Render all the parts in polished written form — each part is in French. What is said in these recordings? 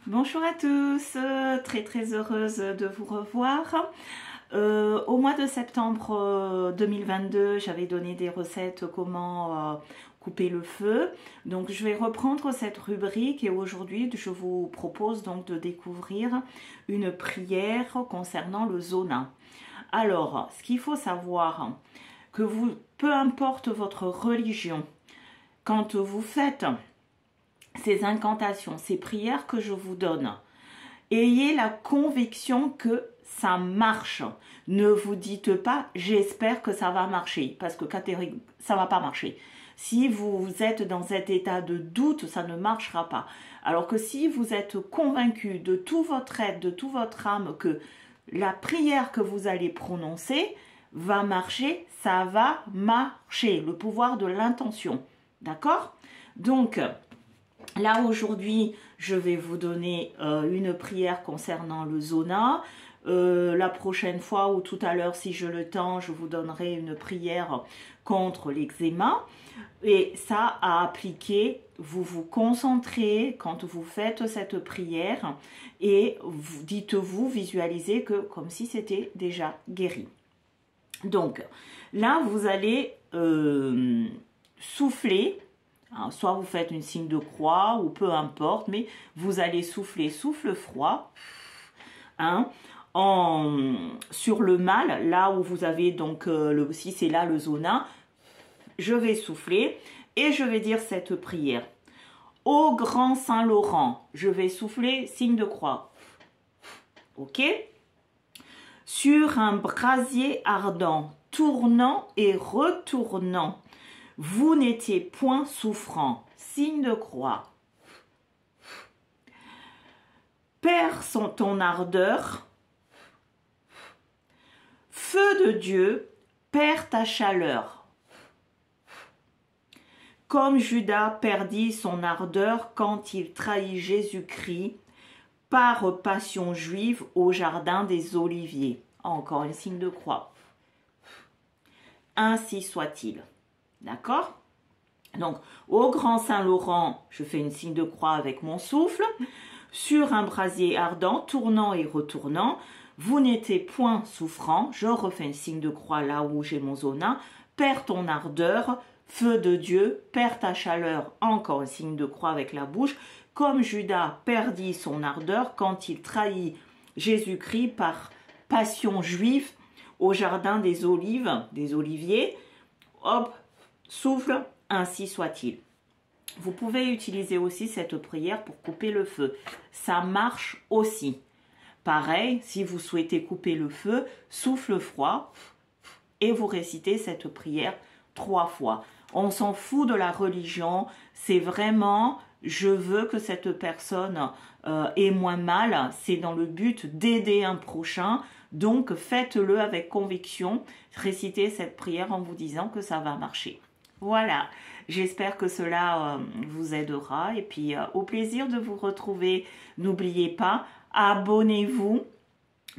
Bonjour à tous, très heureuse de vous revoir. Au mois de septembre 2022, j'avais donné des recettes comment couper le feu. Donc je vais reprendre cette rubrique et aujourd'hui je vous propose donc de découvrir une prière concernant le zona. Alors, ce qu'il faut savoir, que vous, peu importe votre religion, quand vous faites ces incantations, ces prières que je vous donne, ayez la conviction que ça marche. Ne vous dites pas j'espère que ça va marcher, parce que catégoriquement ça va pas marcher. Si vous êtes dans cet état de doute, ça ne marchera pas. Alors que si vous êtes convaincu de tout votre être, de toute votre âme, que la prière que vous allez prononcer va marcher, ça va marcher. Le pouvoir de l'intention. D'accord? Donc, là, aujourd'hui, je vais vous donner une prière concernant le zona. La prochaine fois ou tout à l'heure, si j'ai le temps, je vous donnerai une prière contre l'eczéma. Et ça, à appliquer, vous vous concentrez quand vous faites cette prière et dites-vous, visualisez que comme si c'était déjà guéri. Donc, là, vous allez souffler. Soit vous faites une signe de croix ou peu importe, mais vous allez souffler, souffle froid, sur le mal, là où vous avez donc, si c'est là le zona, je vais souffler et je vais dire cette prière. Ô grand Saint Laurent, je vais souffler, signe de croix. Ok? Sur un brasier ardent, tournant et retournant, vous n'étiez point souffrant, signe de croix. Perds ton ardeur, feu de Dieu, perds ta chaleur. Comme Judas perdit son ardeur quand il trahit Jésus-Christ par passion juive au jardin des Oliviers. Encore un signe de croix. Ainsi soit-il. D'accord? Donc, au grand Saint-Laurent, je fais une signe de croix avec mon souffle. Sur un brasier ardent, tournant et retournant, vous n'étiez point souffrant. Je refais une signe de croix là où j'ai mon zona. Perds ton ardeur, feu de Dieu, perds ta chaleur. Encore un signe de croix avec la bouche. Comme Judas perdit son ardeur quand il trahit Jésus-Christ par passion juive au jardin des olives, des oliviers. Hop, souffle, ainsi soit-il. Vous pouvez utiliser aussi cette prière pour couper le feu. Ça marche aussi. Pareil, si vous souhaitez couper le feu, souffle froid et vous récitez cette prière 3 fois. On s'en fout de la religion, c'est vraiment, je veux que cette personne ait moins mal, c'est dans le but d'aider un prochain, donc faites-le avec conviction, récitez cette prière en vous disant que ça va marcher. Voilà, j'espère que cela vous aidera et puis au plaisir de vous retrouver. N'oubliez pas, abonnez-vous,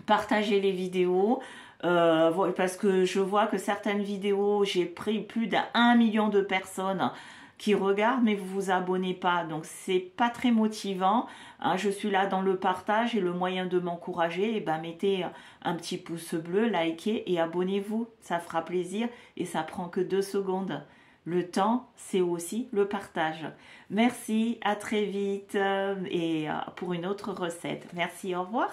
partagez les vidéos, parce que je vois que certaines vidéos, j'ai pris plus d'1 million de personnes qui regardent, mais vous vous abonnez pas, donc c'est pas très motivant. Je suis là dans le partage et le moyen de m'encourager, et ben mettez un petit pouce bleu, likez et abonnez-vous, ça fera plaisir et ça prend que 2 secondes. Le temps, c'est aussi le partage. Merci, à très vite et pour une autre recette. Merci, au revoir.